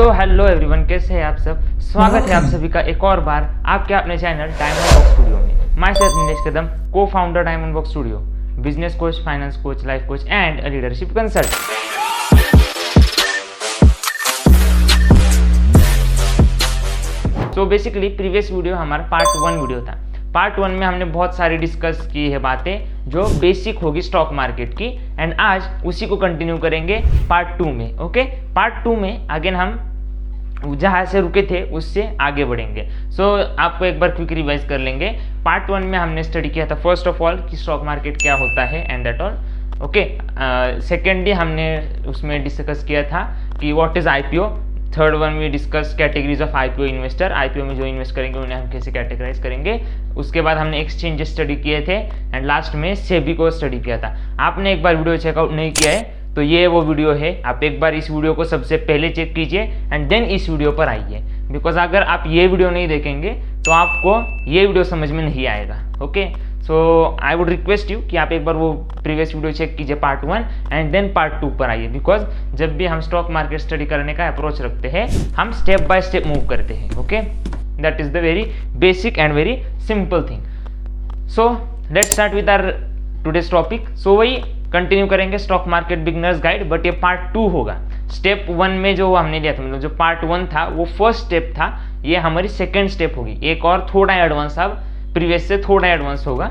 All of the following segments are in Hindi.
सो हेलो एवरीवन, कैसे हैं आप सब। स्वागत है आप सभी का एक और बार आपके अपने चैनल डायमंड बॉक्स स्टूडियो में। माय सेल्फ निलेश कदम, को founder diamond box studio, business coach, finance coach, life coach and leadership consultant. तो बेसिकली प्रीवियस वीडियो हमारा पार्ट 1 वीडियो था। पार्ट 1 में हमने बहुत सारी डिस्कस की है बातें जो बेसिक होगी स्टॉक मार्केट की, एंड आज उसी को कंटिन्यू करेंगे पार्ट 2 में। ओके, पार्ट 2 में अगेन हम जहाँ से रुके थे उससे आगे बढ़ेंगे। सो आपको एक बार क्विक रिवाइज कर लेंगे। पार्ट 1 में हमने स्टडी किया था फर्स्ट ऑफ ऑल कि स्टॉक मार्केट क्या होता है and that all. Okay, secondly हमने उसमें डिस्कस किया था कि what is IPO. Third one में discuss categories of IPO investor, IPO में जो इन्वेस्ट करेंगे उन्हें हम कैसे कैटेगराइज करेंगे। उसके बाद हमने एक्सचेंज स्टडी किए थे एंड लास्ट में सेबी को स्टडी किया था। आपने एक बार वीडियो चेकआउट नहीं किया है तो ये वो वीडियो है, आप एक बार इस वीडियो को सबसे पहले चेक कीजिए एंड देन इस वीडियो पर आइए, बिकॉज अगर आप ये वीडियो नहीं देखेंगे तो आपको ये वीडियो समझ में नहीं आएगा। Okay, so I would request you कि आप एक बार वो प्रीवियस वीडियो चेक कीजिए पार्ट 1 एंड देन पार्ट 2 पर आइए, बिकॉज जब भी हम स्टॉक मार्केट स्टडी करने का अप्रोच रखते हैं हम स्टेप बाय स्टेप मूव करते हैं। Okay, that is the very basic and very simple thing. So let's start with our today's topic. So वही कंटिन्यू करेंगे stock market beginners guide, but ये पार्ट 2 होगा। स्टेप 1 में जो हमने लिया था, मतलब जो पार्ट 1 था वो फर्स्ट स्टेप था, ये हमारी सेकेंड स्टेप होगी। एक और थोड़ा एडवांस, अब प्रीवियस से थोड़ा एडवांस होगा,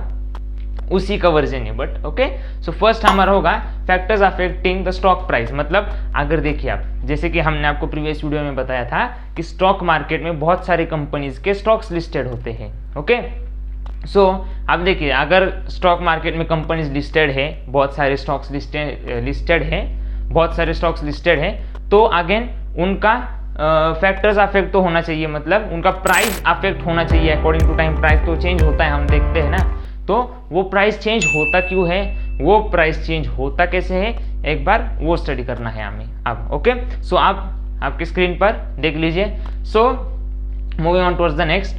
उसी का वर्जन है बट। ओके, सो फर्स्ट हमारा होगा factors affecting the stock price. मतलब अगर देखिए आप, जैसे कि हमने आपको प्रीवियस वीडियो में बताया था कि स्टॉक मार्केट में बहुत सारी कंपनीज के स्टॉक्स लिस्टेड होते हैं। ओके, सो अब देखिए अगर स्टॉक मार्केट में कंपनीज लिस्टेड है, बहुत सारे स्टॉक्स लिस्टेड है, बहुत सारे स्टॉक्स लिस्टेड है, तो अगेन उनका फैक्टर्स अफेक्ट तो होना चाहिए, मतलब उनका प्राइस अफेक्ट होना चाहिए। अकॉर्डिंग टू टाइम प्राइस तो चेंज होता है, हम देखते हैं ना। तो वो प्राइस चेंज होता क्यों है, वो प्राइस चेंज होता कैसे है, एक बार वो स्टडी करना है हमें अब। ओके, सो आप आपकी स्क्रीन पर देख लीजिए। So moving on towards the next.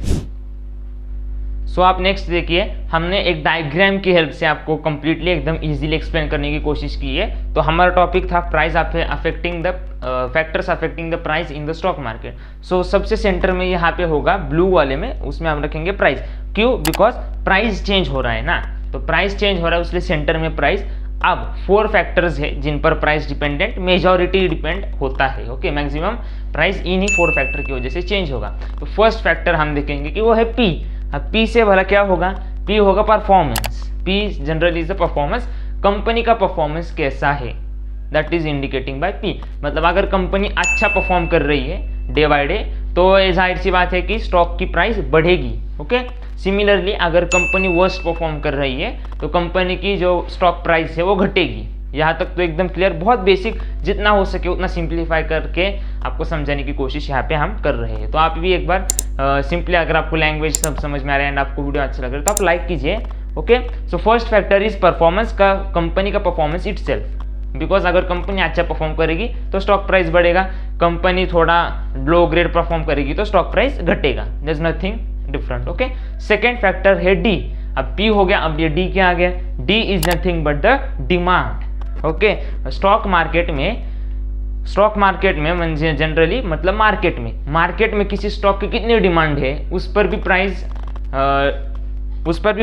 So आप नेक्स्ट देखिए, हमने एक डायग्राम की हेल्प से आपको कंप्लीटली एकदम इजीली एक्सप्लेन करने की कोशिश की है। तो हमारा टॉपिक था price affecting the factors affecting the price in the stock market. So सबसे सेंटर में यहाँ पे होगा ब्लू वाले में, उसमें हम रखेंगे प्राइस। क्यों? बिकॉज प्राइस चेंज हो रहा है ना, तो प्राइस चेंज हो रहा है इसलिए सेंटर में प्राइस। अब 4 फैक्टर्स है जिन पर प्राइस डिपेंडेंट, मेजॉरिटी डिपेंड होता है। ओके, मैक्सिमम प्राइस इन्हीं 4 फैक्टर की वजह से चेंज होगा। तो फर्स्ट फैक्टर हम देखेंगे कि वो है पी। अब पी से भला क्या होगा, पी होगा performance. P generally is the performance, company का परफॉर्मेंस कैसा है, that is indicating by P. मतलब अगर कंपनी अच्छा परफॉर्म कर रही है डे बाय डे तो जाहिर सी बात है कि स्टॉक की प्राइस बढ़ेगी। ओके, सिमिलरली अगर कंपनी वर्स्ट परफॉर्म कर रही है तो कंपनी की जो स्टॉक प्राइस है वो घटेगी। यहाँ तक तो एकदम क्लियर, बहुत बेसिक, जितना हो सके उतना सिंप्लीफाई करके आपको समझाने की कोशिश यहाँ पे हम कर रहे हैं। तो आप भी एक बार सिंपली, अगर आपको लैंग्वेज सब समझ में आ रहा है एंड आपको वीडियो अच्छा लग रहा है तो आप लाइक कीजिए। Okay, so first factor is performance का, कंपनी का परफॉर्मेंस इटसेल्फ। बिकॉज अगर कंपनी अच्छा परफॉर्म करेगी तो स्टॉक प्राइस बढ़ेगा, कंपनी थोड़ा लो ग्रेड परफॉर्म करेगी तो स्टॉक प्राइस घटेगा। There is nothing different. Okay, second factor है डी। अब पी हो गया, अब ये डी क्या आ गया, D is nothing but the demand. Okay, stock market में जनरली, मतलब मार्केट में किसी स्टॉक की कितनी डिमांड है उस पर भी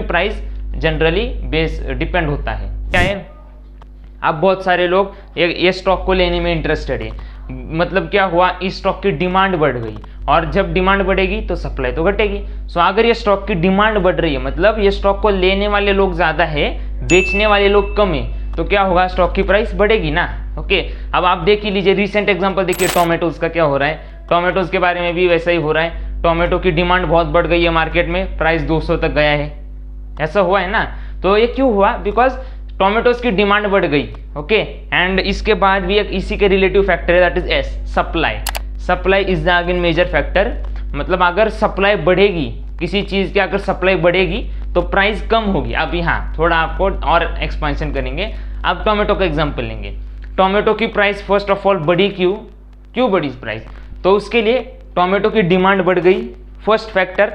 प्राइस जनरली बेस डिपेंड होता है। क्या है, अब बहुत सारे लोग ये स्टॉक को लेने में इंटरेस्टेड है, मतलब क्या हुआ, इस स्टॉक की डिमांड बढ़ गई, और जब डिमांड बढ़ेगी तो सप्लाई तो घटेगी। सो अगर ये स्टॉक की डिमांड बढ़ रही है, मतलब ये स्टॉक को लेने वाले लोग ज्यादा है, बेचने वाले लोग कम है, तो क्या होगा, स्टॉक की प्राइस बढ़ेगी ना। ओके, अब आप देख ही लीजिए, रिसेंट एग्जांपल देखिए, टोमेटोज का क्या हो रहा है। टोमेटोज के बारे में भी वैसा ही हो रहा है, टोमेटो की डिमांड बहुत बढ़ गई है मार्केट में, प्राइस 200 तक गया है, ऐसा हुआ है ना। तो ये क्यों हुआ, बिकॉज टोमेटोज की डिमांड बढ़ गई। ओके, एंड इसके बाद भी एक इसी के रिलेटिव फैक्टर है, that is S, supply. Supply is the again major factor. मतलब अगर सप्लाई बढ़ेगी किसी चीज की, अगर सप्लाई बढ़ेगी तो प्राइस कम होगी। अब यहाँ थोड़ा आपको और एक्सपेंशन करेंगे। अब टोमेटो का एग्जांपल लेंगे, टोमेटो की प्राइस फर्स्ट ऑफ ऑल बढ़ी, क्यों बढ़ी प्राइस, तो उसके लिए टोमेटो की डिमांड बढ़ गई, first factor.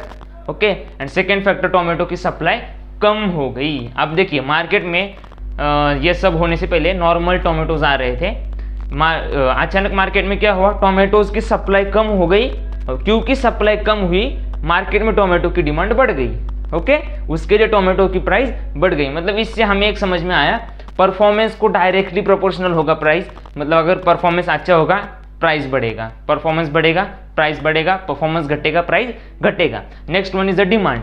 Okay, and second factor, tomato की सप्लाई कम हो गई। अब देखिए मार्केट में ये सब होने से पहले नॉर्मल टोमेटोज आ रहे थे, अचानक मार्केट में क्या हुआ, टोमेटोज की सप्लाई कम हो गई, क्योंकि सप्लाई कम हुई मार्केट में टोमेटो की डिमांड बढ़ गई। ओके, उसके लिए टोमेटो की प्राइस बढ़ गई। मतलब इससे हमें एक समझ में आया, परफॉर्मेंस को डायरेक्टली प्रोपोर्शनल होगा प्राइस। मतलब अगर परफॉर्मेंस अच्छा होगा प्राइस बढ़ेगा, परफॉर्मेंस बढ़ेगा प्राइस बढ़ेगा, परफॉर्मेंस घटेगा प्राइस घटेगा। Next one is the demand.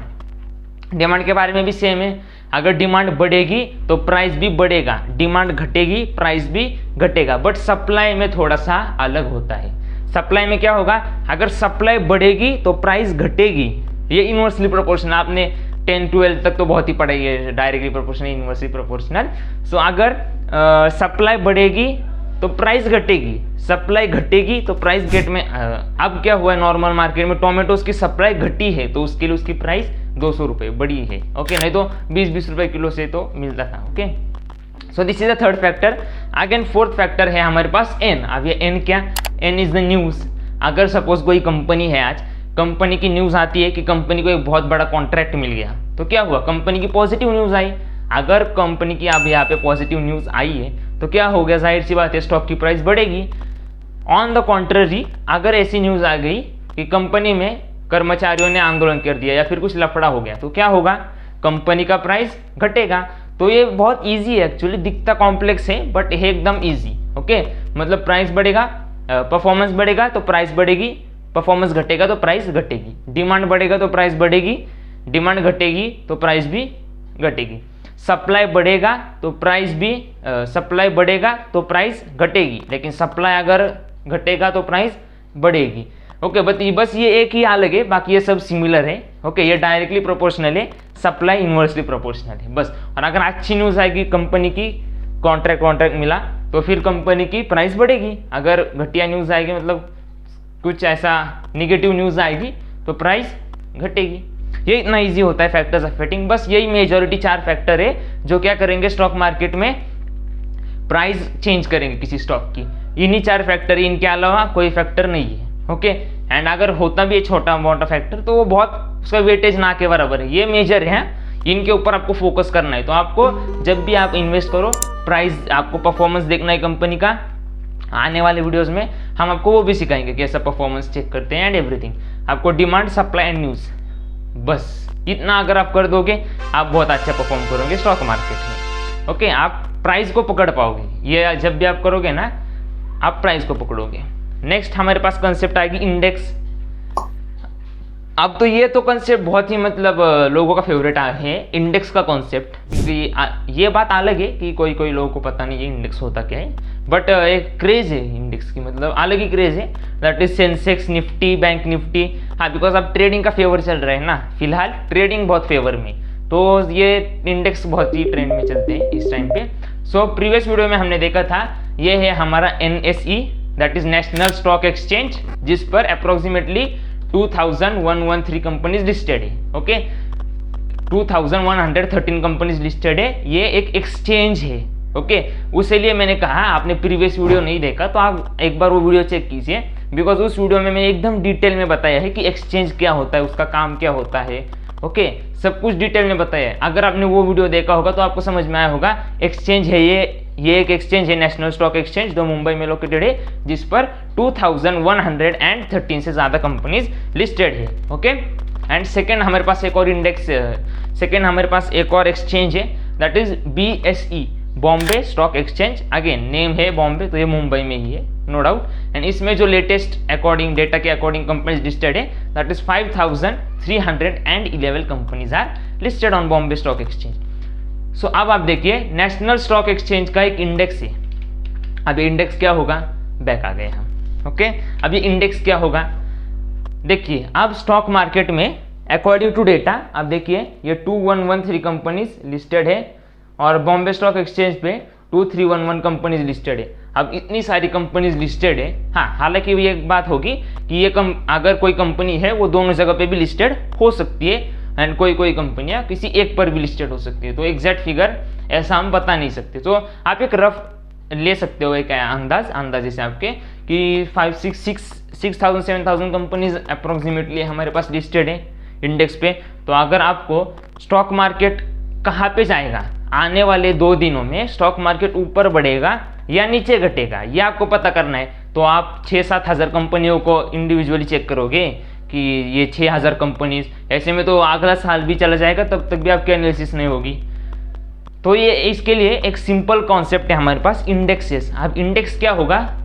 Demand के बारे में भी सेम है, अगर डिमांड बढ़ेगी तो प्राइस भी बढ़ेगा, डिमांड घटेगी प्राइस भी घटेगा। बट सप्लाई में थोड़ा सा अलग होता है। सप्लाई में क्या होगा, अगर सप्लाई बढ़ेगी तो प्राइस घटेगी, ये इनवर्सली प्रोपोर्शनल। आपने 10-12 तक तो बहुत ही पढ़ाई है, डायरेक्टली प्रोपोर्शनल, इनवर्सली प्रोपोर्शनल। सो अगर सप्लाई बढ़ेगी तो प्राइस घटेगी, सप्लाई घटेगी तो प्राइस गेट में। अब क्या हुआ है, नॉर्मल मार्केट में टोमेटोज की सप्लाई घटी है तो उसके लिए उसकी प्राइस 200 रुपये बढ़ी है। ओके, नहीं तो 20-20 रुपये किलो से तो मिलता था। Okay, so this is the third factor. Again fourth factor है हमारे पास एन। अब ये एन क्या, एन इज द न्यूज़। अगर सपोज कोई कंपनी है, आज कंपनी की न्यूज़ आती है कि कंपनी को एक बहुत बड़ा कॉन्ट्रैक्ट मिल गया, तो क्या हुआ, कंपनी की पॉजिटिव न्यूज़ आई। अगर कंपनी की अब यहाँ पे पॉजिटिव न्यूज़ आई है तो क्या हो गया, जाहिर सी बात है स्टॉक की प्राइस बढ़ेगी। ऑन द कॉन्ट्ररी, अगर ऐसी न्यूज़ आ गई कि कंपनी में कर्मचारियों ने आंदोलन कर दिया या फिर कुछ लफड़ा हो गया, तो क्या होगा, कंपनी का प्राइस घटेगा। तो ये बहुत इजी है एक्चुअली, दिखता कॉम्प्लेक्स है बट है एकदम इजी। ओके, मतलब प्राइस बढ़ेगा, परफॉर्मेंस बढ़ेगा तो प्राइस बढ़ेगी, परफॉर्मेंस घटेगा तो प्राइस घटेगी, डिमांड बढ़ेगा तो प्राइस बढ़ेगी, डिमांड घटेगी तो प्राइस भी घटेगी, सप्लाई बढ़ेगा तो प्राइस भी सप्लाई बढ़ेगा तो प्राइस घटेगी, लेकिन सप्लाई अगर घटेगा तो प्राइस बढ़ेगी। ओके, बस ये एक ही अलग है, बाकी ये सब सिमिलर है। ओके, ये डायरेक्टली प्रोपोर्शनल है, सप्लाई इनवर्सली प्रोपोर्शनल है बस। और अगर अच्छी न्यूज़ आएगी, कंपनी की कॉन्ट्रैक्ट मिला, तो फिर कंपनी की प्राइस बढ़ेगी। अगर घटिया न्यूज़ आएगी, मतलब कुछ ऐसा निगेटिव न्यूज़ आएगी, तो प्राइस घटेगी। ये इतना इजी होता है फैक्टर्स अफेक्टिंग। बस यही मेजॉरिटी 4 फैक्टर है जो क्या करेंगे, स्टॉक मार्केट में प्राइस चेंज करेंगे किसी स्टॉक की। इन्हीं 4 फैक्टर, इनके अलावा कोई फैक्टर नहीं है। ओके, एंड अगर होता भी है छोटा अमाउंट ऑफ फैक्टर तो वो बहुत, उसका वेटेज ना के बराबर है। ये मेजर है, इनके ऊपर आपको फोकस करना है। तो आपको जब भी आप इन्वेस्ट करो, प्राइस, आपको परफॉर्मेंस देखना है कंपनी का। आने वाले वीडियोस में हम आपको वो भी सिखाएंगे कैसा परफॉर्मेंस चेक करते हैं एंड एवरीथिंग। आपको डिमांड, सप्लाई एंड न्यूज़, बस इतना अगर आप कर दोगे, आप बहुत अच्छा परफॉर्म करोगे स्टॉक मार्केट में। ओके, आप प्राइस को पकड़ पाओगे, ये जब भी आप करोगे ना, आप प्राइस को पकड़ोगे। नेक्स्ट हमारे पास कंसेप्ट आएगी इंडेक्स। अब तो ये तो कंसेप्ट बहुत ही मतलब लोगों का फेवरेट है, इंडेक्स का कॉन्सेप्ट। क्योंकि ये बात अलग है कि कोई कोई लोगों को पता नहीं है इंडेक्स होता क्या है, बट एक क्रेज है इंडेक्स की, मतलब अलग ही क्रेज है। That is Sensex, Nifty, bank Nifty. हाँ, बिकॉज अब ट्रेडिंग का फेवर चल रहा है ना, फिलहाल ट्रेडिंग बहुत फेवर में, तो ये इंडेक्स बहुत ही ट्रेंड में चलते हैं इस टाइम पे। सो प्रीवियस वीडियो में हमने देखा था, ये है हमारा NSE, that is national stock exchange, जिस पर अप्रोक्सीमेटली 2113 कंपनीज लिस्टेड है। ओके, 2113 कंपनीज लिस्टेड है, ये एक एक्सचेंज है। ओके, उसे लिए मैंने कहा, आपने प्रीवियस वीडियो नहीं देखा तो आप एक बार वो वीडियो चेक कीजिए, बिकॉज उस वीडियो में मैं एकदम डिटेल में बताया है कि एक्सचेंज क्या होता है, उसका काम क्या होता है। ओके, सब कुछ डिटेल में बताया है। अगर आपने वो वीडियो देखा होगा तो आपको समझ में आया होगा, एक्सचेंज है ये एक एक्सचेंज है, नेशनल स्टॉक एक्सचेंज, जो मुंबई में लोकेटेड है, जिस पर 2113 से ज़्यादा कंपनीज लिस्टेड है। ओके, एंड सेकेंड हमारे पास एक और इंडेक्स, सेकेंड हमारे पास एक और एक्सचेंज है, that is BSE, Bombay stock exchange. Again name है बॉम्बे, तो ये मुंबई में ही है, नो डाउट। एंड इसमें जो लेटेस्ट अकॉर्डिंग डेटा के अकॉर्डिंग कंपनीज लिस्टेड है, that is 5311 companies are listed on Bombay stock exchange. So अब आप देखिए, नेशनल स्टॉक एक्सचेंज का एक इंडेक्स है। अब ये इंडेक्स क्या होगा, बैक आ गए हम। ओके, अब ये इंडेक्स क्या होगा, देखिए अब स्टॉक मार्केट में अकॉर्डिंग टू डेटा, अब देखिए ये 2113 कंपनीज लिस्टेड है और बॉम्बे स्टॉक एक्सचेंज पे 2311 कंपनीज लिस्टेड है। अब इतनी सारी कंपनीज लिस्टेड है। हाँ, हालांकि ये एक बात होगी कि ये अगर कोई कंपनी है वो दोनों जगह पे भी लिस्टेड हो सकती है, एंड कोई कंपनियां किसी एक पर भी लिस्टेड हो सकती है, तो एग्जैक्ट फिगर ऐसा हम बता नहीं सकते। तो आप एक रफ ले सकते हो, एक अंदाज जैसे आपके कि 6,000-7,000 कंपनीज अप्रोक्सीमेटली हमारे पास लिस्टेड है इंडेक्स पे। तो अगर आपको स्टॉक मार्केट कहाँ पे जाएगा, आने वाले 2 दिनों में स्टॉक मार्केट ऊपर बढ़ेगा या नीचे घटेगा, ये आपको पता करना है। तो आप 6-7 हज़ार कंपनियों को इंडिविजुअली चेक करोगे कि ये 6,000 कंपनीज, ऐसे में तो अगला साल भी चला जाएगा, तब तक भी आपकी एनालिसिस नहीं होगी। तो ये इसके लिए एक सिंपल कॉन्सेप्ट है हमारे पास, इंडेक्सेस। अब इंडेक्स क्या होगा,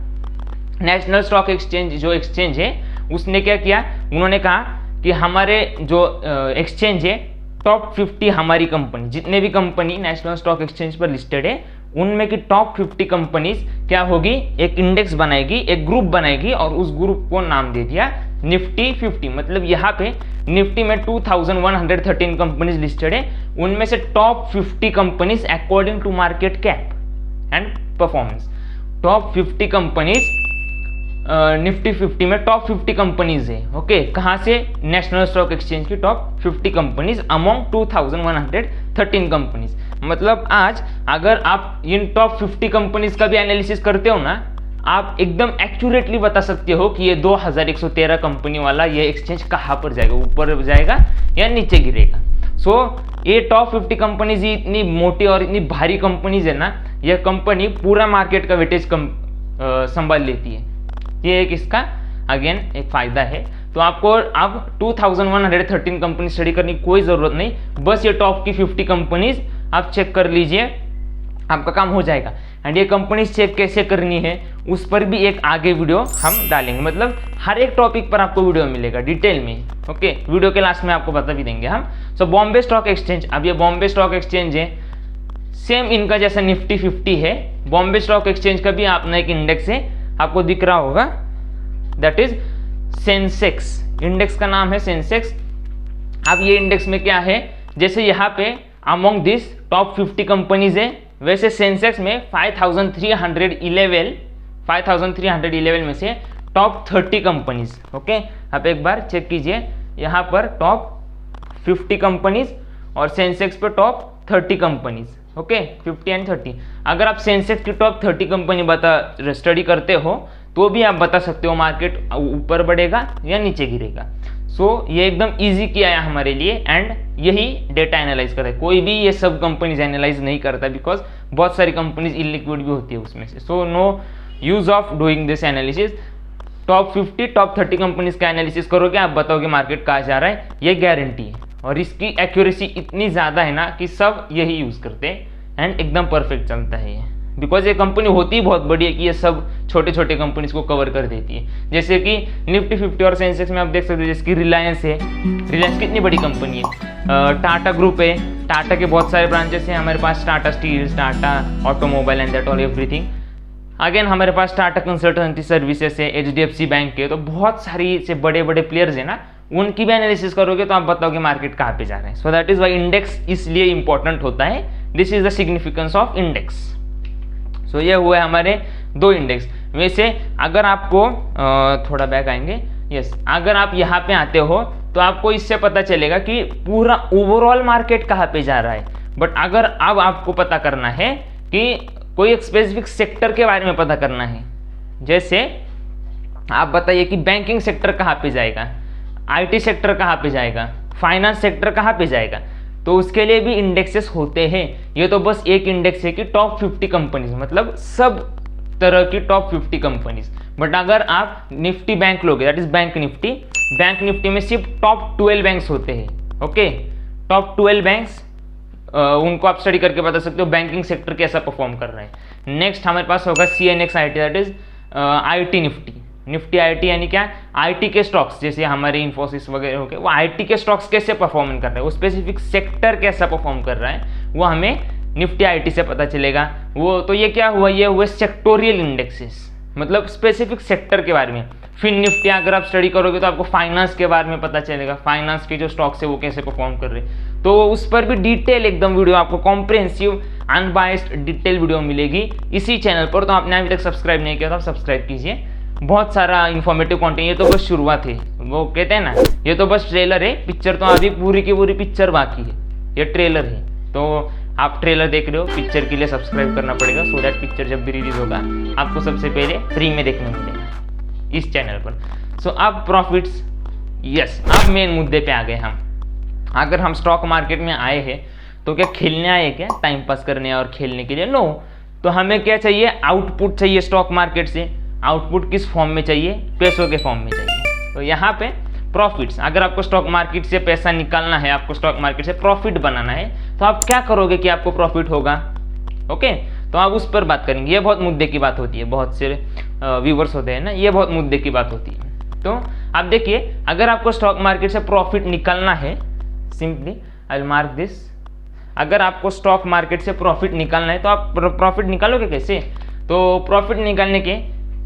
नेशनल स्टॉक एक्सचेंज जो एक्सचेंज है उसने क्या किया, उन्होंने कहा कि हमारे जो एक्सचेंज है टॉप 50 हमारी कंपनी, जितने भी कंपनी नेशनल स्टॉक एक्सचेंज पर लिस्टेड है उनमें की टॉप 50 कंपनीज क्या होगी, एक इंडेक्स बनाएगी, एक ग्रुप बनाएगी और उस ग्रुप को नाम दे दिया निफ्टी 50। मतलब यहाँ पे निफ्टी में 2113 कंपनीज लिस्टेड है, उनमें से top 50 companies according to market cap and performance. Top 50 companies Nifty 50 में टॉप 50 कंपनीज है। ओके, कहाँ से, नेशनल स्टॉक एक्सचेंज की टॉप 50 कंपनीज अमॉन्ग 2113 कंपनीज। मतलब आज अगर आप इन टॉप 50 कंपनीज का भी एनालिसिस करते हो ना, आप एकदम एक्यूरेटली बता सकते हो कि ये 2113 कंपनी वाला ये एक्सचेंज कहाँ पर जाएगा, ऊपर जाएगा या नीचे गिरेगा। सो ये टॉप 50 कंपनीज इतनी मोटी और इतनी भारी कंपनीज है ना, ये कंपनी पूरा मार्केट का वेटेज संभाल लेती है। ये एक इसका अगेन एक फायदा है। तो आपको अब 2113 कंपनी स्टडी करने की कोई ज़रूरत नहीं, बस ये टॉप की 50 कंपनीज आप चेक कर लीजिए, आपका काम हो जाएगा। एंड ये कंपनीज चेक कैसे करनी है उस पर भी एक आगे वीडियो हम डालेंगे, मतलब हर एक टॉपिक पर आपको वीडियो मिलेगा डिटेल में। ओके, वीडियो के लास्ट में आपको बता भी देंगे हम। सो बॉम्बे स्टॉक एक्सचेंज, अब ये बॉम्बे स्टॉक एक्सचेंज है, सेम इनका जैसा निफ्टी 50 है, बॉम्बे स्टॉक एक्सचेंज का भी अपना एक इंडेक्स है, आपको दिख रहा होगा, दैट इज सेंसेक्स। इंडेक्स का नाम है सेंसेक्स। अब ये इंडेक्स में क्या है, जैसे यहाँ पे अमॉन्ग दिस टॉप 50 कंपनीज है, वैसे सेंसेक्स में 5311 में से टॉप 30 कंपनीज। ओके, आप एक बार चेक कीजिए, यहाँ पर टॉप 50 कंपनीज और सेंसेक्स पे टॉप 30 कंपनीज। Okay, 50 and 30। अगर आप सेंसेक्स की टॉप 30 कंपनी स्टडी करते हो तो भी आप बता सकते हो मार्केट ऊपर बढ़ेगा या नीचे गिरेगा। सो ये एकदम इजी किया है हमारे लिए, एंड यही डेटा एनालाइज करता है। कोई भी ये सब कंपनीज एनालाइज नहीं करता, बिकॉज बहुत सारी कंपनीज इलिक्विड भी होती है उसमें से। So no use of doing this analysis. Top 50 top 30 companies का एनालिसिस करोगे, आप बताओगे मार्केट कहाँ जा रहा है, ये गारंटी है। और इसकी एक्यूरेसी इतनी ज़्यादा है ना कि सब यही यूज़ करते हैं एंड एकदम परफेक्ट चलता है ये, बिकॉज ये कंपनी होती ही बहुत बड़ी है कि ये सब छोटे छोटे कंपनीज को कवर कर देती है। जैसे कि निफ्टी 50 और सेंसेक्स में आप देख सकते हो, जैसे कि रिलायंस है, रिलायंस कितनी बड़ी कंपनी है, टाटा ग्रुप है, टाटा के बहुत सारे ब्रांचेस हैं हमारे पास, Tata steel, Tata automobile and that all everything. Again हमारे पास टाटा कंसल्टेंसी सर्विसेज है, HDFC बैंक के, तो बहुत सारी से बड़े बड़े प्लेयर्स है ना, उनकी भी एनालिसिस करोगे तो आप बताओगे मार्केट कहाँ पे जा रहे हैं। So that is why index इसलिए इंपॉर्टेंट होता है। This is the significance of index. So ये हुआ है हमारे दो इंडेक्स। वैसे अगर आपको थोड़ा बैक आएंगे, यस, अगर आप यहाँ पे आते हो तो आपको इससे पता चलेगा कि पूरा ओवरऑल मार्केट कहाँ पे जा रहा है। बट अगर अब आपको पता करना है कि कोई एक स्पेसिफिक सेक्टर के बारे में पता करना है, जैसे आप बताइए कि बैंकिंग सेक्टर कहाँ पे जाएगा, IT सेक्टर कहाँ पे जाएगा, फाइनेंस सेक्टर कहाँ पे जाएगा, तो उसके लिए भी इंडेक्सेस होते हैं। ये तो बस एक इंडेक्स है कि टॉप 50 कंपनीज, मतलब सब तरह की टॉप 50 कंपनीज। बट अगर आप निफ्टी बैंक लोगे, दैट इज बैंक निफ्टी में सिर्फ टॉप 12 बैंक्स होते हैं। ओके, टॉप 12 बैंक्स, उनको आप स्टडी करके बता सकते हो बैंकिंग सेक्टर कैसा परफॉर्म कर रहा है। नेक्स्ट हमारे पास होगा CNX IT, that is IT Nifty IT, यानी क्या, IT के स्टॉक्स, जैसे हमारे इन्फोसिस वगैरह हो गए, वो IT के स्टॉक्स कैसे परफॉर्म कर रहे हैं, वो स्पेसिफिक सेक्टर कैसा परफॉर्म कर रहा है, वो हमें निफ्टी IT से पता चलेगा। वो तो ये क्या हुआ, ये हुए सेक्टोरियल इंडेक्सेस, मतलब स्पेसिफिक सेक्टर के बारे में। फिर निफ्टी अगर आप स्टडी करोगे तो आपको फाइनेंस के बारे में पता चलेगा, फाइनेंस के जो स्टॉक्स है वो कैसे परफॉर्म कर रहे हैं, तो उस पर भी डिटेल एकदम वीडियो, आपको कॉम्प्रिहेंसिव अनबायस्ड डिटेल वीडियो मिलेगी इसी चैनल पर। तो आपने अभी तक सब्सक्राइब नहीं किया तो आप सब्सक्राइब कीजिए, बहुत सारा इन्फॉर्मेटिव कंटेंट। ये तो बस शुरुआत है, वो कहते हैं ना, ये तो बस ट्रेलर है, पिक्चर तो अभी पूरी की पूरी पिक्चर बाकी है, ये ट्रेलर है। तो आप ट्रेलर देख रहे हो, पिक्चर के लिए सब्सक्राइब करना पड़ेगा, सो दैट पिक्चर जब भी रिलीज होगा आपको सबसे पहले फ्री में देखने मिलेगा इस चैनल पर। सो अब प्रॉफिट्स, यस, अब मेन मुद्दे पे आ गए हम। अगर हम स्टॉक मार्केट में आए हैं तो क्या खेलने आए क्या, टाइम पास करने और खेलने के लिए? नो, तो हमें क्या चाहिए, आउटपुट चाहिए स्टॉक मार्केट से। आउटपुट किस फॉर्म में चाहिए, पैसों के फॉर्म में चाहिए। तो यहाँ पे प्रॉफिट्स, अगर आपको स्टॉक मार्केट से पैसा निकालना है, आपको स्टॉक मार्केट से प्रॉफिट बनाना है, तो आप क्या करोगे कि आपको प्रॉफिट होगा। ओके, तो आप उस पर बात करेंगे। ये बहुत मुद्दे की बात होती है, बहुत से व्यूवर्स होते हैं ना, ये बहुत मुद्दे की बात होती है। तो आप देखिए, अगर आपको स्टॉक मार्केट से प्रॉफिट निकालना है, simply I will mark this, अगर आपको स्टॉक मार्केट से प्रॉफिट निकालना है तो आप प्रॉफिट निकालोगे कैसे। तो प्रॉफिट निकालने के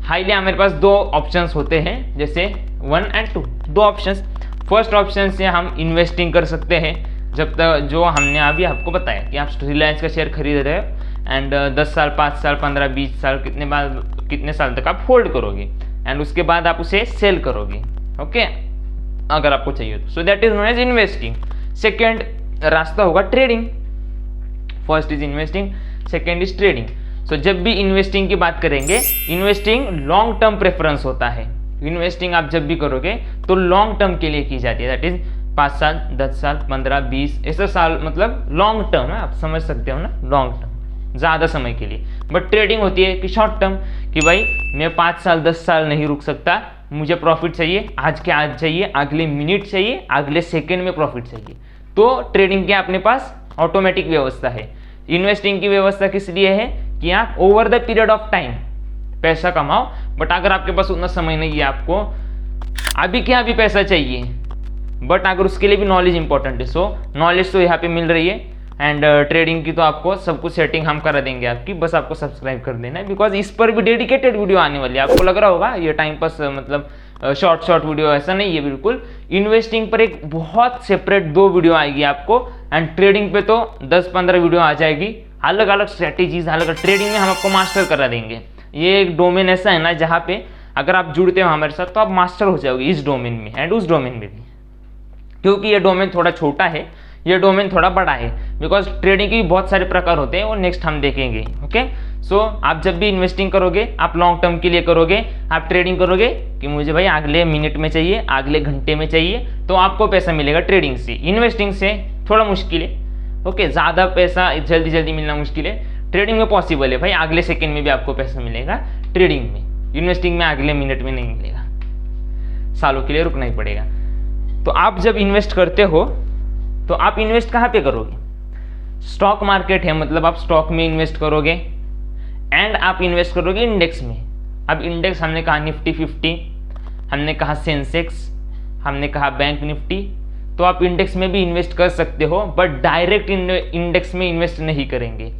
हाईली हमारे पास दो ऑप्शंस होते हैं, जैसे 1 और 2, दो ऑप्शंस। फर्स्ट ऑप्शन से हम इन्वेस्टिंग कर सकते हैं, जब तक जो हमने अभी आपको बताया कि आप रिलायंस का शेयर खरीद रहे हो एंड 10 साल, 5 साल, 15, 20 साल, कितने साल तक आप होल्ड करोगे एंड उसके बाद आप उसे सेल करोगे। ओके, अगर आपको चाहिए तो। So that is known as investing. Second रास्ता होगा trading. First is investing, second is trading. So जब भी इन्वेस्टिंग की बात करेंगे, इन्वेस्टिंग लॉन्ग टर्म प्रेफरेंस होता है। इन्वेस्टिंग आप जब भी करोगे तो लॉन्ग टर्म के लिए की जाती है, दैट इज 5 साल, 10 साल, 15, 20 ऐसे साल, मतलब लॉन्ग टर्म है, आप समझ सकते हो ना, लॉन्ग टर्म, ज़्यादा समय के लिए। बट ट्रेडिंग होती है कि शॉर्ट टर्म, कि भाई मैं 5 साल 10 साल नहीं रुक सकता, मुझे प्रॉफिट चाहिए, आज के आज चाहिए, अगले मिनट चाहिए, अगले सेकेंड में प्रॉफिट चाहिए। तो ट्रेडिंग के अपने पास ऑटोमेटिक व्यवस्था है। इन्वेस्टिंग की व्यवस्था किस लिए है कि आप over the period of time पैसा कमाओ, बट अगर आपके पास उतना समय नहीं है, आपको अभी क्या अभी पैसा चाहिए, बट अगर उसके लिए भी नॉलेज इंपॉर्टेंट है। सो नॉलेज तो यहाँ पे मिल रही है एंड ट्रेडिंग की तो आपको सब कुछ सेटिंग हम करा देंगे आपकी, बस आपको सब्सक्राइब कर देना है, बिकॉज इस पर भी डेडिकेटेड वीडियो आने वाली है। आपको लग रहा होगा ये टाइम पास मतलब शॉर्ट वीडियो, ऐसा नहीं है बिल्कुल। इन्वेस्टिंग पर एक बहुत सेपरेट 2 वीडियो आएगी आपको एंड ट्रेडिंग पे तो 10-15 वीडियो आ जाएगी, अलग अलग स्ट्रेटेजीज, अलग ट्रेडिंग में हम आपको मास्टर करा देंगे। ये एक डोमेन ऐसा है ना जहाँ पे अगर आप जुड़ते हो हमारे साथ तो आप मास्टर हो जाओगे इस डोमेन में एंड उस डोमेन में भी, क्योंकि ये डोमेन थोड़ा छोटा है, ये डोमेन थोड़ा बड़ा है, बिकॉज ट्रेडिंग के बहुत सारे प्रकार होते हैं और नेक्स्ट हम देखेंगे। ओके, सो आप जब भी इन्वेस्टिंग करोगे, आप लॉन्ग टर्म के लिए करोगे, आप ट्रेडिंग करोगे कि मुझे भाई अगले मिनट में चाहिए, अगले घंटे में चाहिए, तो आपको पैसा मिलेगा ट्रेडिंग से। इन्वेस्टिंग से थोड़ा मुश्किल है, ओके, ज़्यादा पैसा जल्दी जल्दी मिलना मुश्किल है। ट्रेडिंग में पॉसिबल है भाई, अगले सेकेंड में भी आपको पैसा मिलेगा ट्रेडिंग में। इन्वेस्टिंग में अगले मिनट में नहीं मिलेगा, सालों के लिए रुकना ही पड़ेगा। तो आप जब इन्वेस्ट करते हो तो आप इन्वेस्ट कहाँ पे करोगे, स्टॉक मार्केट है, मतलब आप स्टॉक में इन्वेस्ट करोगे एंड आप इन्वेस्ट करोगे इंडेक्स में। अब इंडेक्स हमने कहा निफ्टी 50, हमने कहा सेंसेक्स, हमने कहा बैंक निफ्टी, तो आप इंडेक्स में भी इन्वेस्ट कर सकते हो, बट डायरेक्ट इंडेक्स में इन्वेस्ट नहीं करेंगे।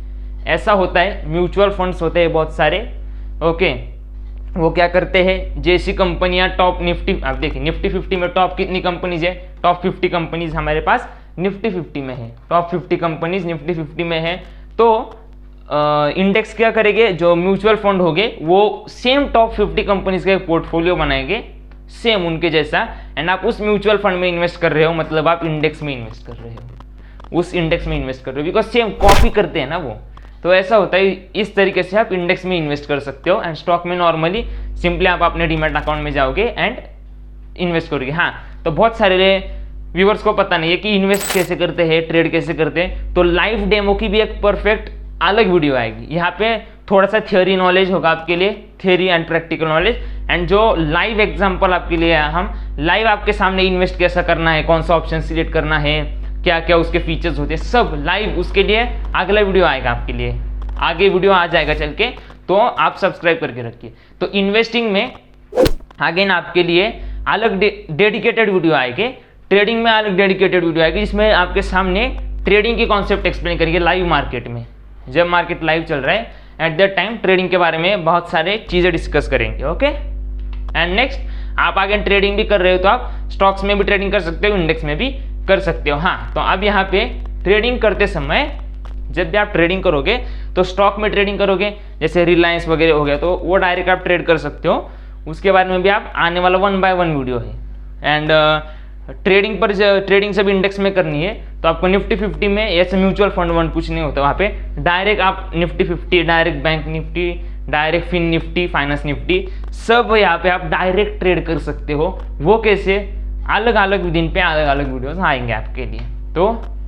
ऐसा होता है, म्यूचुअल फंड्स होते हैं बहुत सारे, ओके, वो क्या करते हैं, जैसी कंपनियां टॉप निफ्टी, आप देखिए निफ्टी 50 में टॉप कितनी कंपनीज है, टॉप 50 कंपनीज हमारे पास निफ्टी 50 में है, टॉप 50 कंपनीज निफ्टी 50 में है। तो इंडेक्स क्या करेंगे, जो म्यूचुअल फंड होंगे वो सेम टॉप 50 कंपनीज का एक पोर्टफोलियो बनाएंगे, सेम उनके जैसा, एंड आप उस म्यूचुअल फंड में इन्वेस्ट कर रहे हो, मतलब आप इंडेक्स में इन्वेस्ट कर रहे हो, उस इंडेक्स में इन्वेस्ट कर रहे हो, बिकॉज सेम कॉपी करते हैं ना वो। तो ऐसा होता है, इस तरीके से आप इंडेक्स में इन्वेस्ट कर सकते हो एंड स्टॉक में नॉर्मली सिंपली आप अपने डीमैट अकाउंट में जाओगे एंड इन्वेस्ट करोगे। हाँ, तो बहुत सारे व्यूवर्स को पता नहीं है कि इन्वेस्ट कैसे करते हैं, ट्रेड कैसे करते हैं, तो लाइव डेमो की भी एक परफेक्ट अलग वीडियो आएगी। यहाँ पे थोड़ा सा थियोरी नॉलेज होगा आपके लिए, theory and practical knowledge, and जो लाइव एग्जांपल आपके लिए हम लाइव आपके सामने इन्वेस्ट कैसा करना है, कौन सा ऑप्शन सिलेक्ट करना है, क्या क्या उसके फीचर्स होते हैं, सब लाइव, उसके लिए अगला वीडियो आएगा आपके लिए, आगे वीडियो आ जाएगा चल के, तो आप सब्सक्राइब करके रखिए। तो इन्वेस्टिंग में आगे ना आपके लिए अलग डेडिकेटेड वीडियो आएगी, ट्रेडिंग में अलग डेडिकेटेड वीडियो आएगी, जिसमें आपके सामने ट्रेडिंग की कॉन्सेप्ट एक्सप्लेन करेंगे लाइव मार्केट में, जब मार्केट लाइव चल रहा है एट दैट टाइम ट्रेडिंग के बारे में बहुत सारे चीज़ें डिस्कस करेंगे। ओके, एंड नेक्स्ट आप आगे ट्रेडिंग भी कर रहे हो तो आप स्टॉक्स में भी ट्रेडिंग कर सकते हो, इंडेक्स में भी कर सकते हो। हाँ, तो अब यहाँ पे ट्रेडिंग करते समय जब भी आप ट्रेडिंग करोगे तो स्टॉक में ट्रेडिंग करोगे, जैसे रिलायंस वगैरह हो गया, तो वो डायरेक्ट आप ट्रेड कर सकते हो, उसके बारे में भी आप आने वाला 1 बाय 1 वीडियो है। एंड ट्रेडिंग पर ट्रेडिंग सब इंडेक्स में करनी है तो आपको निफ्टी 50 में ऐसे म्यूचुअल फंड वन कुछ नहीं होता, वहाँ पे डायरेक्ट आप Nifty 50, direct bank Nifty, direct fin Nifty, finance Nifty, सब यहाँ पे आप डायरेक्ट ट्रेड कर सकते हो। वो कैसे, अलग अलग दिन पे अलग अलग वीडियोस आएंगे आपके लिए, तो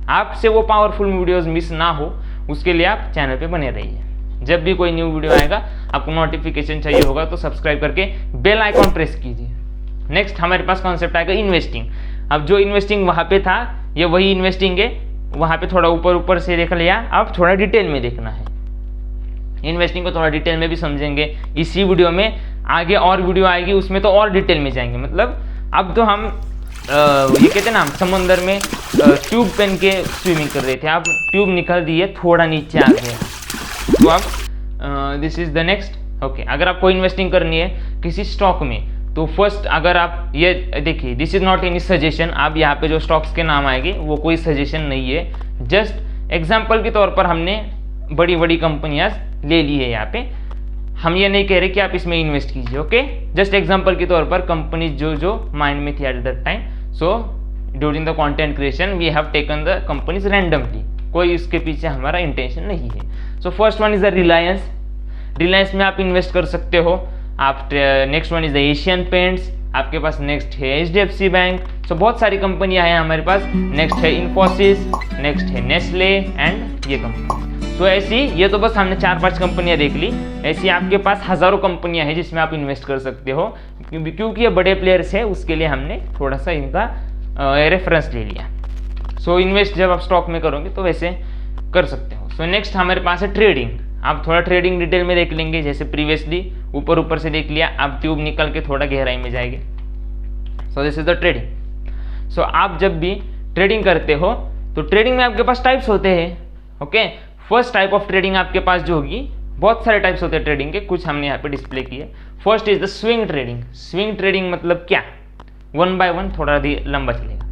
आपसे वो पावरफुल वीडियोस मिस ना हो उसके लिए आप चैनल पे बने रहिए। जब भी कोई न्यू वीडियो आएगा आपको नोटिफिकेशन चाहिए होगा तो सब्सक्राइब करके बेल आइकॉन प्रेस कीजिए। नेक्स्ट हमारे पास कॉन्सेप्ट आएगा इन्वेस्टिंग। अब जो इन्वेस्टिंग वहाँ पे था ये वही इन्वेस्टिंग है, वहाँ पे थोड़ा ऊपर ऊपर से देख लिया, अब थोड़ा डिटेल में देखना है। इन्वेस्टिंग को थोड़ा डिटेल में भी समझेंगे इसी वीडियो में, आगे और वीडियो आएगी उसमें तो और डिटेल में जाएंगे। मतलब अब तो हम ये कहते हैं ना, हम समंदर में ट्यूब पहन के स्विमिंग कर रहे थे, अब ट्यूब निकल दी है, थोड़ा नीचे आ गया। तो अब this is the next. Okay, अगर आपको इन्वेस्टिंग करनी है किसी स्टॉक में तो फर्स्ट अगर आप ये देखिए, this is not any suggestion, आप यहाँ पे जो स्टॉक्स के नाम आएंगे वो कोई सजेशन नहीं है, जस्ट एग्जाम्पल के तौर पर हमने बड़ी बड़ी कंपनियां ले ली है। यहाँ पे हम ये नहीं कह रहे कि आप इसमें इन्वेस्ट कीजिए, ओके, जस्ट एग्जांपल के तौर पर कंपनी जो माइंड में थी at that time. So during the content creation we have taken the companies randomly, कोई इसके पीछे हमारा इंटेंशन नहीं है। So first one is the Reliance, Reliance में आप इन्वेस्ट कर सकते हो आप। Next one is the Asian Paints, आपके पास नेक्स्ट है HDFC बैंक। सो बहुत सारी कंपनियां हैं हमारे पास। नेक्स्ट है इन्फोसिस, नेक्स्ट है नेस्ले एंड ये कंपनी। सो ऐसी, ये तो बस हमने 4-5 कंपनियां देख ली, ऐसी आपके पास हज़ारों कंपनियां हैं जिसमें आप इन्वेस्ट कर सकते हो, क्योंकि ये बड़े प्लेयर्स हैं उसके लिए हमने थोड़ा सा इनका रेफरेंस ले लिया। सो इन्वेस्ट जब आप स्टॉक में करोगे तो वैसे कर सकते हो। सो नेक्स्ट हमारे पास है ट्रेडिंग। आप थोड़ा ट्रेडिंग डिटेल में देख लेंगे, जैसे प्रीवियसली ऊपर ऊपर से देख लिया, अब ट्यूब निकल के थोड़ा गहराई में जाएंगे। So this is the trading. So आप जब भी ट्रेडिंग करते हो तो ट्रेडिंग में आपके पास टाइप्स होते हैं, okay. First type of trading आपके पास जो होगी, बहुत सारे टाइप्स होते हैं ट्रेडिंग के, कुछ हमने यहाँ पे डिस्प्ले किए। First is the swing trading. Swing trading मतलब क्या, 1 by 1 थोड़ा लंबा चलेगा।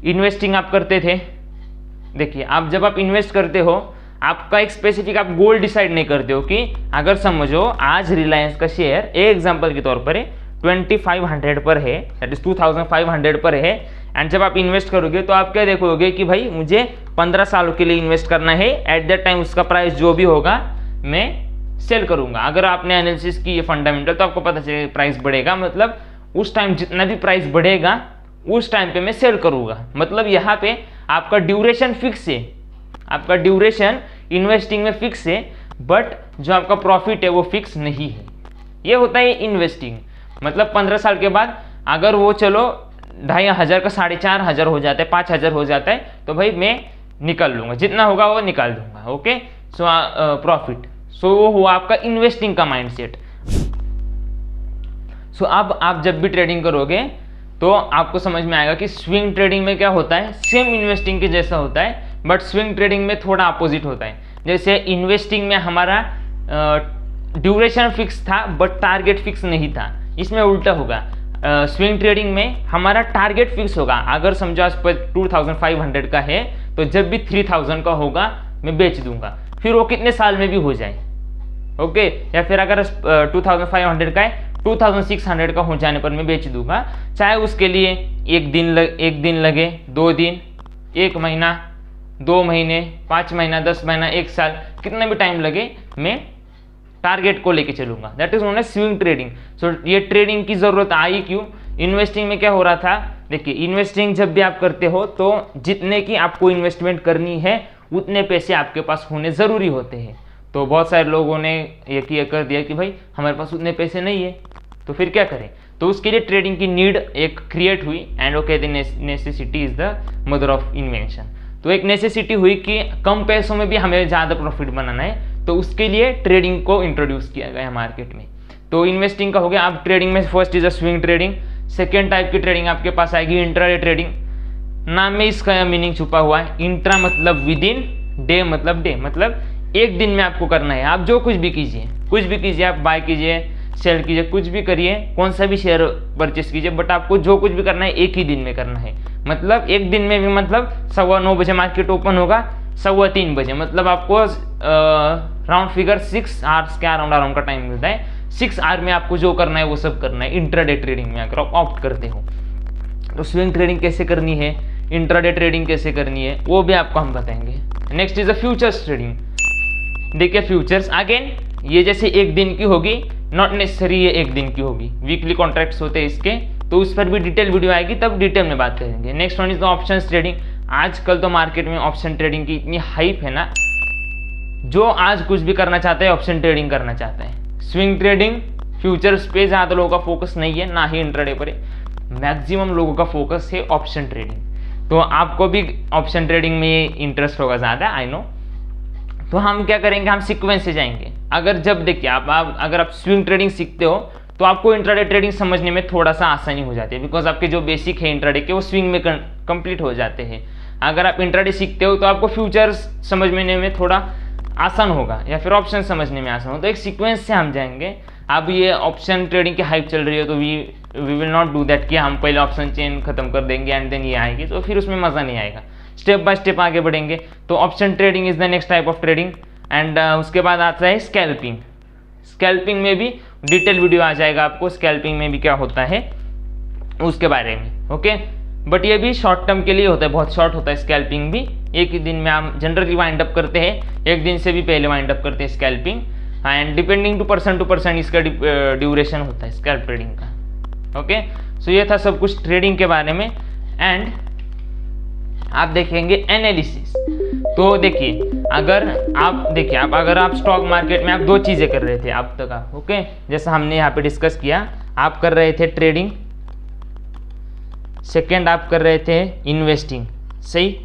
इन्वेस्टिंग आप करते थे, देखिए आप जब आप इन्वेस्ट करते हो आपका एक स्पेसिफिक आप गोल डिसाइड नहीं करते हो कि अगर समझो आज रिलायंस का शेयर एक एग्जांपल के तौर पर है 2500 पर है, दैट इज 2500 पर है, एंड जब आप इन्वेस्ट करोगे तो आप क्या देखोगे कि भाई मुझे 15 सालों के लिए इन्वेस्ट करना है, एट दैट टाइम उसका प्राइस जो भी होगा मैं सेल करूंगा। अगर आपने एनालिसिस की ये फंडामेंटल तो आपको पता चलेगा प्राइस बढ़ेगा, मतलब उस टाइम जितना भी प्राइस बढ़ेगा उस टाइम पे मैं सेल करूंगा। मतलब यहाँ पे आपका ड्यूरेशन फिक्स है, आपका ड्यूरेशन इन्वेस्टिंग में फिक्स है, बट जो आपका प्रॉफिट है वो फिक्स नहीं है। ये होता है इन्वेस्टिंग। मतलब 15 साल के बाद अगर वो चलो 2500 का 4500 हो जाता है, 5000 हो जाता है, तो भाई मैं निकाल लूंगा, जितना होगा वो निकाल दूंगा, ओके। सो प्रॉफिट, सो वो हुआ आपका इन्वेस्टिंग का माइंडसेट। सो अब आप जब भी ट्रेडिंग करोगे तो आपको समझ में आएगा कि स्विंग ट्रेडिंग में क्या होता है, सेम इन्वेस्टिंग के जैसा होता है, बट स्विंग ट्रेडिंग में थोड़ा अपोजिट होता है। जैसे इन्वेस्टिंग में हमारा ड्यूरेशन फिक्स था बट टारगेट फिक्स नहीं था, इसमें उल्टा होगा। स्विंग ट्रेडिंग में हमारा टारगेट फिक्स होगा। अगर समझो आज पर 2500 का है तो जब भी 3000 का होगा मैं बेच दूंगा, फिर वो कितने साल में भी हो जाए, ओके। या फिर अगर 2500 का है 2600 का हो जाने पर मैं बेच दूंगा, चाहे उसके लिए एक दिन लगे, 2 दिन, 1 महीना, 2 महीने, 5 महीना, 10 महीना, 1 साल, कितना भी टाइम लगे मैं टारगेट को लेके चलूंगा। That is known as swing trading. So ये ट्रेडिंग की जरूरत आई क्यों, इन्वेस्टिंग में क्या हो रहा था, देखिए इन्वेस्टिंग जब भी आप करते हो तो जितने की आपको इन्वेस्टमेंट करनी है उतने पैसे आपके पास होने ज़रूरी होते हैं। तो बहुत सारे लोगों ने ये कर दिया कि भाई हमारे पास उतने पैसे नहीं है, तो फिर क्या करें। तो उसके लिए ट्रेडिंग की नीड एक क्रिएट हुई, एंड वो कहते हैं necessity is the mother of invention. तो एक नेसेसिटी हुई कि कम पैसों में भी हमें ज़्यादा प्रॉफिट बनाना है, तो उसके लिए ट्रेडिंग को इंट्रोड्यूस किया गया मार्केट में। तो इन्वेस्टिंग का हो गया। अब ट्रेडिंग में first is a swing trading. Second type की ट्रेडिंग आपके पास आएगी इंट्राडे ट्रेडिंग। नाम में इसका मीनिंग छुपा हुआ है। इंट्रा मतलब विद इन, डे मतलब डे, मतलब एक दिन में आपको करना है। आप जो कुछ भी कीजिए, आप बाय कीजिए, सेल कीजिए, कुछ भी करिए, कौन सा भी शेयर परचेस कीजिए, बट आपको जो कुछ भी करना है एक ही दिन में करना है। मतलब एक दिन में भी, मतलब 9:15 बजे मार्केट ओपन होगा, 3:15 बजे, मतलब आपको राउंड फिगर 6 आवर्स के अराउंड का टाइम मिलता है। 6 आवर में आपको जो करना है वो सब करना है इंट्राडे ट्रेडिंग में अगर आप ऑप्ट करते हो। तो स्विंग ट्रेडिंग कैसे करनी है, इंट्राडे ट्रेडिंग कैसे करनी है, वो भी आपको हम बताएंगे। Next is a futures trading. देखिए फ्यूचर्स अगेन ये जैसे एक दिन की होगी, नॉट नेसेसरी ये एक दिन की होगी, वीकली कॉन्ट्रैक्ट्स होते हैं इसके, तो उस पर भी डिटेल वीडियो आएगी, तब डिटेल में बात करेंगे। Next one is the options trading. आजकल तो मार्केट में ऑप्शन ट्रेडिंग की इतनी हाइप है ना, जो आज कुछ भी करना चाहते हैं, ऑप्शन ट्रेडिंग करना चाहते हैं। स्विंग ट्रेडिंग, फ्यूचर्स पे ज़्यादा लोगों का फोकस नहीं है, ना ही इंट्राडे पर है। मैक्सिमम लोगों का फोकस है ऑप्शन ट्रेडिंग। तो आपको भी ऑप्शन ट्रेडिंग में इंटरेस्ट होगा ज़्यादा, आई नो। तो हम क्या करेंगे, हम सीक्वेंस से जाएंगे। अगर जब देखिए अगर आप स्विंग ट्रेडिंग सीखते हो तो आपको इंट्राडे ट्रेडिंग समझने में थोड़ा सा आसानी हो जाती है, बिकॉज आपके जो बेसिक है इंट्राडे के वो स्विंग में कंप्लीट हो जाते हैं। अगर आप इंट्राडे सीखते हो तो आपको फ्यूचर्स समझने में थोड़ा आसान होगा, या फिर ऑप्शन समझने में आसान हो। तो एक सीक्वेंस से हम जाएंगे। अब ये ऑप्शन ट्रेडिंग की हाइप चल रही है, तो we will not do that कि हम पहले ऑप्शन चेन खत्म कर देंगे एंड देन ये आएगी, तो फिर उसमें मज़ा नहीं आएगा। स्टेप बाय स्टेप आगे बढ़ेंगे। तो option trading is the next type of trading. And उसके बाद आता है स्कैल्पिंग। स्कैल्पिंग में भी डिटेल वीडियो आ जाएगा आपको, स्कैल्पिंग में भी क्या होता है उसके बारे में, ओके। बट ये भी शॉर्ट टर्म के लिए होता है, बहुत शॉर्ट होता है स्कैल्पिंग भी। एक ही दिन में हम जनरली वाइंड अप करते हैं, एक दिन से भी पहले वाइंड अप करते हैं scalping. And depending to person इसका ड्यूरेशन होता है स्कैल्प ट्रेडिंग का, ओके। सो ये था सब कुछ ट्रेडिंग के बारे में। एंड आप देखेंगे एनालिसिस। तो देखिए अगर आप स्टॉक मार्केट में आप दो चीज़ें कर रहे थे अब तक आप, ओके, जैसा हमने यहाँ पे डिस्कस किया। आप कर रहे थे ट्रेडिंग, सेकेंड आप कर रहे थे इन्वेस्टिंग, सही,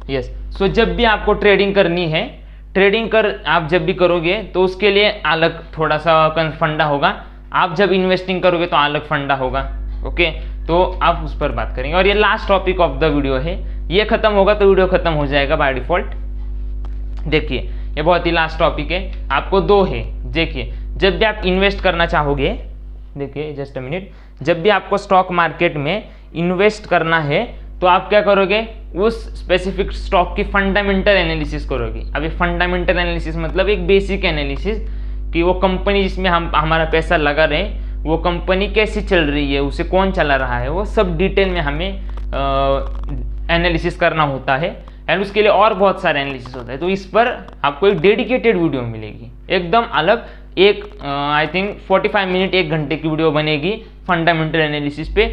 यस। सो जब भी आपको ट्रेडिंग करनी है, आप जब भी करोगे तो उसके लिए अलग थोड़ा सा फंडा होगा। आप जब इन्वेस्टिंग करोगे तो अलग फंडा होगा, ओके। तो आप उस पर बात करेंगे। और ये last topic of the video है, ये खत्म होगा तो वीडियो खत्म हो जाएगा बाय डिफॉल्ट। देखिए ये बहुत ही लास्ट टॉपिक है, आपको दो है। देखिए जब भी आप इन्वेस्ट करना चाहोगे, देखिए जस्ट अ मिनट, जब भी आपको स्टॉक मार्केट में इन्वेस्ट करना है तो आप क्या करोगे, उस स्पेसिफिक स्टॉक की फंडामेंटल एनालिसिस करोगे। अभी फंडामेंटल एनालिसिस मतलब एक बेसिक एनालिसिस कि वो कंपनी जिसमें हम हमारा पैसा लगा रहे हैं वो कंपनी कैसी चल रही है, उसे कौन चला रहा है, वो सब डिटेल में हमें एनालिसिस करना होता है। एंड उसके लिए और बहुत सारे एनालिसिस होता है। तो इस पर आपको एक डेडिकेटेड वीडियो मिलेगी, एकदम अलग, एक आई थिंक 45 मिनट 1 घंटे की वीडियो बनेगी फंडामेंटल एनालिसिस पे।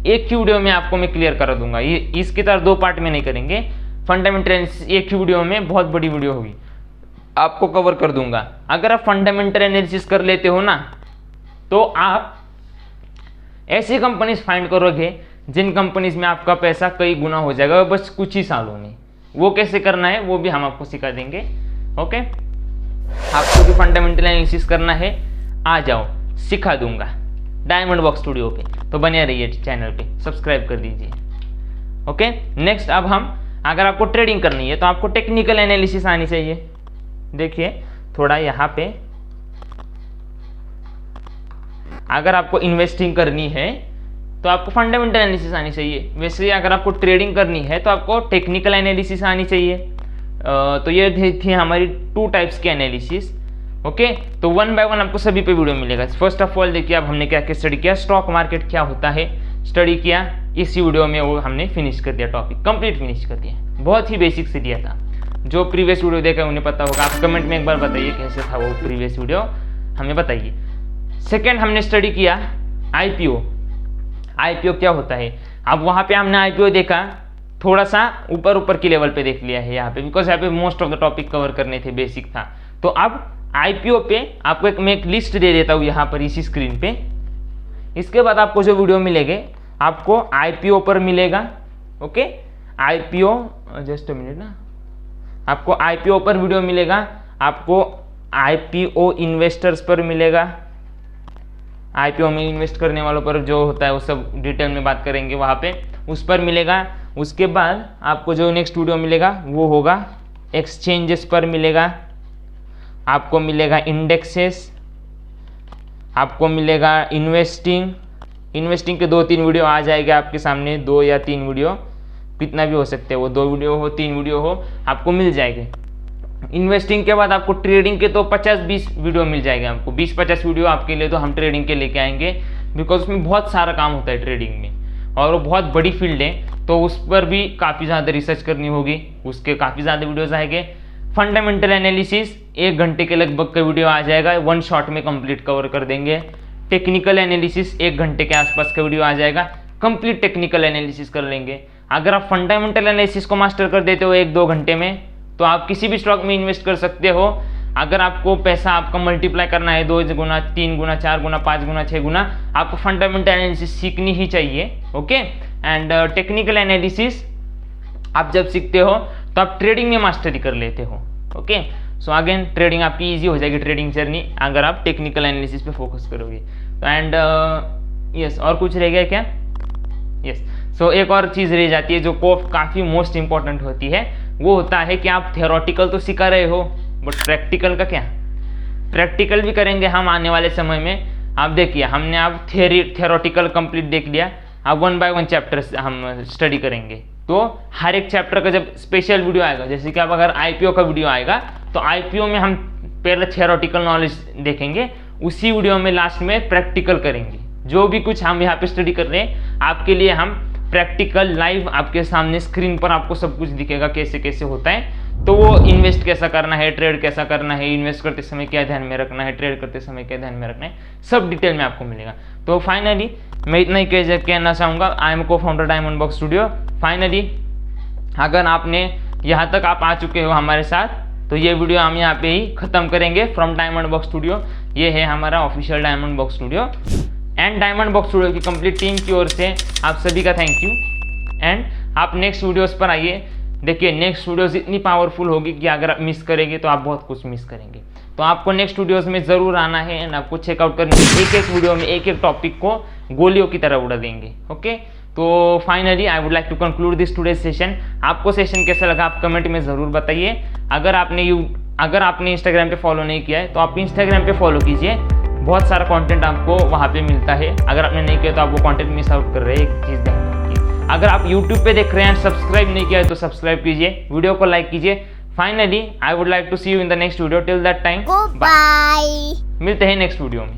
एक ही वीडियो में आपको मैं क्लियर करा दूंगा। ये इसकी तरह 2 पार्ट में नहीं करेंगे। फंडामेंटल एनालिसिस एक ही वीडियो में, बहुत बड़ी वीडियो होगी, आपको कवर कर दूंगा। अगर आप फंडामेंटल एनालिसिस कर लेते हो ना, तो आप ऐसी कंपनीज फाइंड करोगे जिन कंपनीज में आपका पैसा कई गुना हो जाएगा बस कुछ ही सालों में। वो कैसे करना है वो भी हम आपको सिखा देंगे, ओके। आपको जो फंडामेंटल एनालिसिस करना है आ जाओ, सिखा दूंगा डायमंड बॉक्स स्टूडियो पे। तो बने रहिए चैनल पे, सब्सक्राइब कर दीजिए, ओके। नेक्स्ट अब हम, अगर आपको ट्रेडिंग करनी है तो आपको टेक्निकल एनालिसिस आनी चाहिए। देखिए थोड़ा यहाँ पे, अगर आपको इन्वेस्टिंग करनी है तो आपको फंडामेंटल एनालिसिस आनी चाहिए। वैसे अगर आपको ट्रेडिंग करनी है तो आपको टेक्निकल एनालिसिस आनी चाहिए। तो ये थी हमारी 2 टाइप्स की एनालिसिस, ओके। तो 1 बाय 1 आपको सभी पे वीडियो मिलेगा। फर्स्ट ऑफ ऑल देखिए अब हमने क्या क्या स्टडी किया, स्टॉक मार्केट क्या होता है स्टडी किया। इसी वीडियो में वो हमने फिनिश कर दिया, टॉपिक कंप्लीट फिनिश कर दिया। बहुत ही बेसिक से दिया था, जो प्रीवियस वीडियो देखा उन्हें पता होगा। आप कमेंट में एक बार बताइए कैसे था वो प्रीवियस वीडियो, हमें बताइए। सेकेंड हमने स्टडी किया आईपीओ। आईपीओ क्या होता है, अब वहाँ पे हमने आईपीओ देखा, थोड़ा सा ऊपर की लेवल पे देख लिया है यहाँ पे, बिकॉज यहाँ पे most of the topic cover करने थे, बेसिक था। तो अब आईपीओ पे आपको मैं एक लिस्ट दे देता हूँ यहाँ पर इसी स्क्रीन पे। इसके बाद आपको जो वीडियो मिलेंगे आपको आईपीओ पर मिलेगा, okay. IPO, just a minute ना, आपको आईपीओ पर वीडियो मिलेगा, आपको आईपीओ इन्वेस्टर्स पर मिलेगा, आईपीओ में इन्वेस्ट करने वालों पर जो होता है वो सब डिटेल में बात करेंगे वहाँ पे, उस पर मिलेगा। उसके बाद आपको जो नेक्स्ट वीडियो मिलेगा वो होगा एक्सचेंजेस पर मिलेगा, आपको मिलेगा इंडेक्सेस, आपको मिलेगा इन्वेस्टिंग के 2-3 वीडियो आ जाएंगे आपके सामने, 2 या 3 वीडियो, कितना भी हो सकते हैं वो, 2 वीडियो हो 3 वीडियो हो, आपको मिल जाएंगे। इन्वेस्टिंग के बाद आपको ट्रेडिंग के तो 50-20 वीडियो मिल जाएंगे आपको, 20-50 वीडियो आपके लिए तो हम ट्रेडिंग के लेके आएंगे, बिकॉज उसमें बहुत सारा काम होता है ट्रेडिंग में और वो बहुत बड़ी फील्ड है। तो उस पर भी काफ़ी ज़्यादा रिसर्च करनी होगी, उसके काफ़ी ज़्यादा वीडियोज़ आएंगे। फंडामेंटल एनालिसिस 1 घंटे के लगभग का वीडियो आ जाएगा, 1 शॉट में कंप्लीट कवर कर देंगे। टेक्निकल एनालिसिस 1 घंटे के आसपास का वीडियो आ जाएगा, कंप्लीट टेक्निकल एनालिसिस कर लेंगे। अगर आप फंडामेंटल एनालिसिस को मास्टर कर देते हो 1-2 घंटे में, तो तो आप किसी भी स्टॉक में इन्वेस्ट कर सकते हो। अगर आपको पैसा आपका मल्टीप्लाई करना है 2 गुना, 3 गुना, 4 गुना, 5 गुना, 6 गुना, आपको फंडामेंटल एनालिसिस सीखनी ही चाहिए। ओके, एंड टेक्निकल एनालिसिस आप जब सीखते हो तो आप ट्रेडिंग में मास्टरी कर लेते हो। ओके, सो अगेन ट्रेडिंग आपकी इजी हो जाएगी, ट्रेडिंग जर्नी, अगर आप टेक्निकल एनालिसिस पे फोकस करोगे तो। एंड यस, और कुछ रह गया क्या? यस, सो एक और चीज़ रह जाती है जो को काफ़ी मोस्ट इंपॉर्टेंट होती है, वो होता है कि आप थियोरटिकल तो सिखा रहे हो, बट प्रैक्टिकल का क्या? प्रैक्टिकल भी करेंगे हम आने वाले समय में। आप देखिए, हमने अब थियोरटिकल कंप्लीट देख लिया, अब 1 बाय 1 चैप्टर हम स्टडी करेंगे। तो हर एक चैप्टर का जब स्पेशल वीडियो आएगा, जैसे कि अब अगर आईपीओ का वीडियो आएगा तो आईपीओ में हम पहले थियोरटिकल नॉलेज देखेंगे, उसी वीडियो में लास्ट में प्रैक्टिकल करेंगे। जो भी कुछ हम यहाँ पे स्टडी कर रहे हैं आपके लिए, हम प्रैक्टिकल लाइव आपके सामने स्क्रीन पर आपको सब कुछ दिखेगा कैसे कैसे होता है। तो वो इन्वेस्ट कैसा करना है, ट्रेड कैसा करना है, इन्वेस्ट करते समय क्या ध्यान में रखना है, ट्रेड करते समय क्या ध्यान में रखना है, सब डिटेल में आपको मिलेगा। तो फाइनली मैं इतना ही कहना चाहूँगा, आई एम को founder diamond box studio. Finally अगर आपने यहाँ तक आप आ चुके हो हमारे साथ, तो ये वीडियो हम यहाँ पे ही ख़त्म करेंगे फ्रॉम डायमंड बॉक्स स्टूडियो। ये है हमारा official diamond box studio, and diamond box studio की कंप्लीट टीम की ओर से आप सभी का थैंक यू। एंड आप नेक्स्ट वीडियोस पर आइए, देखिए नेक्स्ट वीडियोस इतनी पावरफुल होगी कि अगर आप मिस करेंगे तो आप बहुत कुछ मिस करेंगे। तो आपको नेक्स्ट वीडियोस में ज़रूर आना है एंड आपको चेकआउट करने, एक एक वीडियो में एक एक टॉपिक को गोलियों की तरह उड़ा देंगे। ओके, तो finally I would like to conclude this today session. आपको सेशन कैसा लगा आप कमेंट में ज़रूर बताइए। अगर आपने इंस्टाग्राम पे फॉलो नहीं किया है तो आप इंस्टाग्राम पे फॉलो कीजिए, बहुत सारा कंटेंट आपको वहाँ पे मिलता है। अगर आपने नहीं किया तो आप वो कंटेंट मिस आउट कर रहे हैं, एक चीज़ ध्यान रखिए। अगर आप यूट्यूब पे देख रहे हैं सब्सक्राइब नहीं किया है तो सब्सक्राइब कीजिए, वीडियो को लाइक कीजिए। Finally I would like to see you in the next video, till that time bye, मिलते हैं नेक्स्ट वीडियो में।